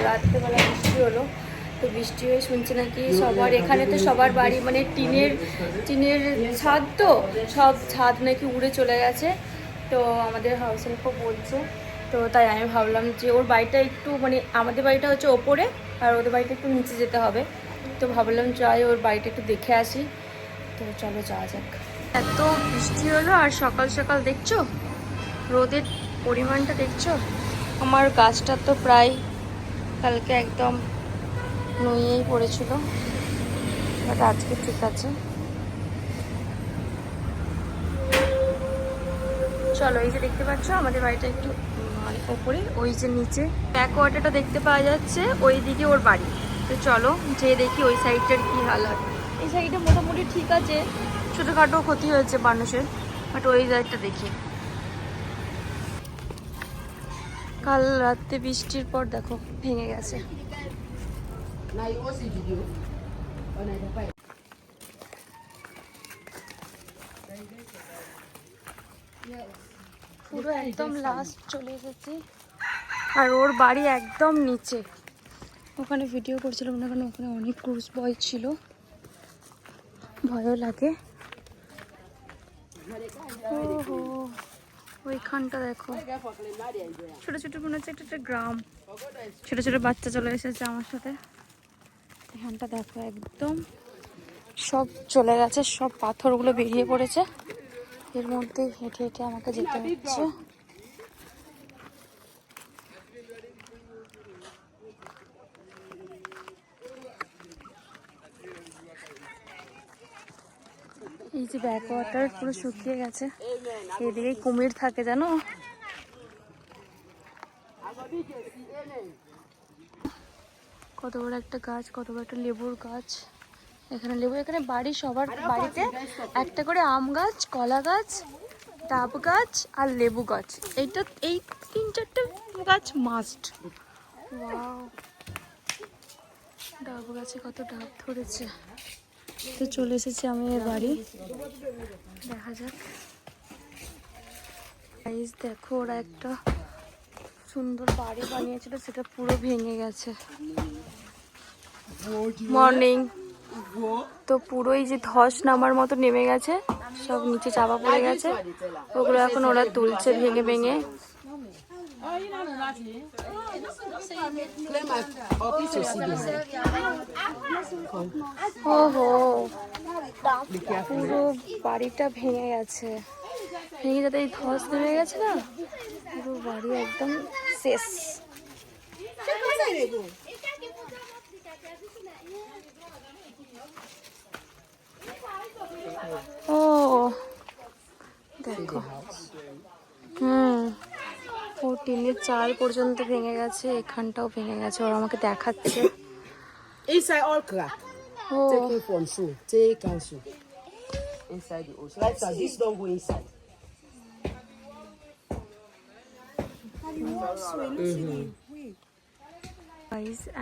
রাত্রেবেলা বৃষ্টি হলো, তো বৃষ্টি হয়ে শুনছি নাকি সবার এখানে তো সবার বাড়ি মানে টিনের ছাদ, তো সব ছাদ নাকি উড়ে চলে গেছে। তো আমাদের হাউস হেল্পও বলছে, তো তাই আমি ভাবলাম যে ওর বাড়িটা একটু মানে আমাদের বাড়িটা হচ্ছে ওপরে আর ওদের বাড়িটা একটু নিচে যেতে হবে, তো ভাবলাম যাই ওর বাড়িটা একটু দেখে আসি। তো চলো যাওয়া যাক। এত বৃষ্টি হলো আর সকাল সকাল দেখছো রোদের পরিমাণটা দেখছো। আমার গাছটা তো প্রায় কালকে একদম নুয়েই পড়েছিল, বাট আজকে ঠিক আছে। চলো এই যে দেখতে পাচ্ছ আমাদের বাড়িটা একটু মানে ওপরে, ওই যে নিচে ব্যাক ওয়াটারটা দেখতে পাওয়া যাচ্ছে, ওই দিকে ওর বাড়ি। তো চলো যেয়ে দেখি ওই সাইডটার কি হাল হয়। এই সাইডটা মোটামুটি ঠিক আছে, ছোটোখাটো ক্ষতি হয়েছে মানুষের, বাট ওই সাইডটা দেখি। কাল রাতে বৃষ্টির পর দেখো ভেঙে গেছে। পুরো একদম লাস্ট চলে এসেছি, আর ওর বাড়ি একদম নিচে। ওখানে ভিডিও করছিলাম না কারণ ওখানে অনেক ক্রুজ বয় ছিল, ভয়ও লাগে। ওহো ওইখানটা দেখো ছোট ছোট মনে হচ্ছে একটা গ্রাম, ছোট ছোট বাচ্চা চলে এসেছে আমার সাথে। এখানটা দেখো একদম সব চলে গেছে, সব পাথরগুলো বেরিয়ে পড়েছে, এর মধ্যে হেঁটে হেঁটে আমাকে যেতে হচ্ছে। এই যে ব্যাক ওয়াটার পুরো শুকিয়ে গেছে, এদিকে কুমির থাকে জানো। কত বড় একটা গাছ, কত বড় একটা লেবুর গাছ। এখানে লেবু, এখানে বাড়ি সবার বাড়িতে একটা করে আম গাছ, কলা গাছ, ডাব গাছ আর লেবু গাছ, এইটা এই 3-4টে গাছ মাস্ট। ওয়াও, ডাব গাছে কত ডাব ধরেছে। তো চলে এসেছি আমি এর বাড়ি, দেখা যাক। গাইস দেখো ওরা একটা সুন্দর বাড়ি বানিয়েছিল, সেটা পুরো ভেঙে গেছে। মর্নিং। তো পুরোই যে ধস নামার মতো নেমে গেছে, সব নিচে চাপা পড়ে গেছে, ওগুলো এখন ওরা তুলছে ভেঙে ভেঙে। ওহো, পুরো বাড়িটা ভেঙে গেছে, ভেঙে যাতে এই ধস নেমে গেছে না, পুরো বাড়ি একদম শেষ। ও দেখো, ও টিনের চাল পর্যন্ত ভেঙে গেছে, এখানটাও ভেঙে গেছে, ওরা আমাকে দেখাচ্ছে। Inside all crack. Taken from shoe. Take and shoe. Inside the ocean. Like that, this don't go inside.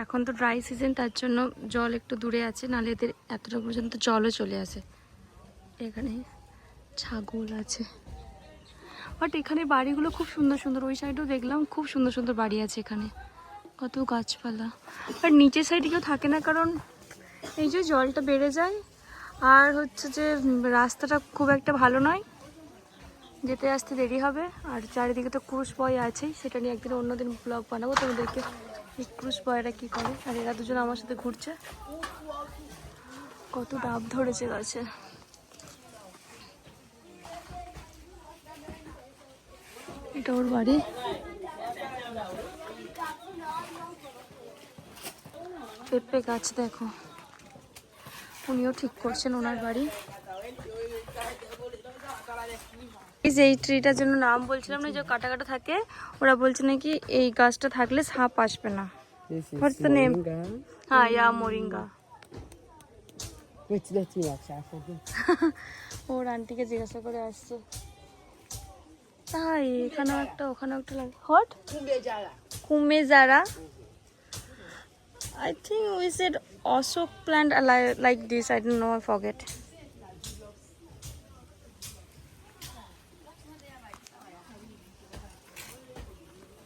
এখন তো ড্রাই সিজন, তার জন্য জল একটু দূরে আছে, নাহলে এদের এতটা পর্যন্ত জলও চলে আসে। এখানে ছাগল আছে, বাট এখানে বাড়িগুলো খুব সুন্দর সুন্দর, ওই সাইডেও দেখলাম খুব সুন্দর সুন্দর বাড়ি আছে এখানে, কত গাছপালা। আর নিচের সাইডে কেউ থাকে না, কারণ এই যে জলটা বেড়ে যায়, আর হচ্ছে যে রাস্তাটা খুব একটা ভালো নয়, যেতে আসতে দেরি হবে। আর চারিদিকে তো ক্রুশ বয় আছেই, সেটা নিয়ে একদিন অন্যদিন ব্লগ বানাবো তোমাদেরকে, এই ক্রুশ বয়রা কী করে। আর এরা দুজন আমার সাথে ঘুরছে, কত ডাব ধরেছে গাছে। এটা ওর বাড়ি, পেঁপে গাছ দেখো, উনিও ঠিক করছেন ওনার বাড়ি। এই ট্রিটার জন্য নাম বলছিলাম না, যে কাটা কাটা থাকে, ওরা বলছে নাকি এই গাছটা থাকলে সাপ আসবে না। What's the name? হ্যাঁ, ইয়া মোরিঙ্গা। ওর আন্টিকে জিজ্ঞাসা করে আসছে। তাই এখানেও একটা ওখানেও একটা লাগে। What? কুমেজারা। I think we said also plant like this. I don't know. I forget.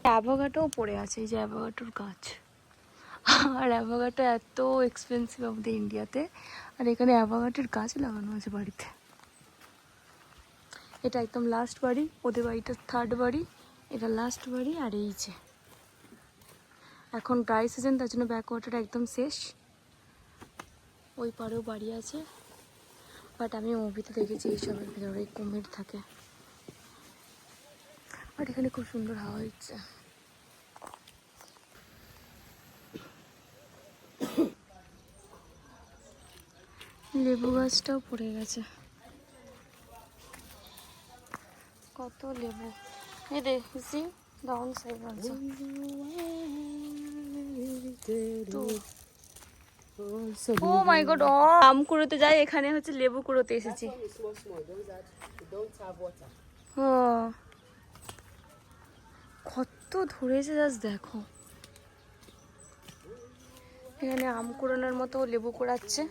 Avocado পড়ে আছে, এই যে অ্যাভোকাডোর গাছ, আর অ্যাভোকাডো এত এক্সপেন্সিভ আমাদের ইন্ডিয়াতে, আর এখানে অ্যাভোকাডোর গাছ লাগানো আছে বাড়িতে। এটা একদম লাস্ট বাড়ি, ওদের বাড়িটা থার্ড বাড়ি, এটা লাস্ট বাড়ি। আর এই যে এখন ড্রাই সিজন, তার জন্য ব্যাক ওয়াটার একদম শেষ। ওই পারেও বাড়ি আছে, বাট আমি মুভিতে দেখেছি এইসবের ভেতরে কুমির থাকে। বাট এখানে খুব সুন্দর হাওয়া হচ্ছে। লেবু গাছটাও পড়ে গেছে, কত লেবু। এই দেখছি ডাউন সাইড আছে তো। ও মাই গড, আম কুড়োতে যাই, এখানে হচ্ছে লেবু কুড়োতে এসেছি। Small, small. Don't have water. ও কত ধরেছে জাস্ট দেখো। এখানে আম কুড়ানোর মতো লেবু কুড়াচ্ছে।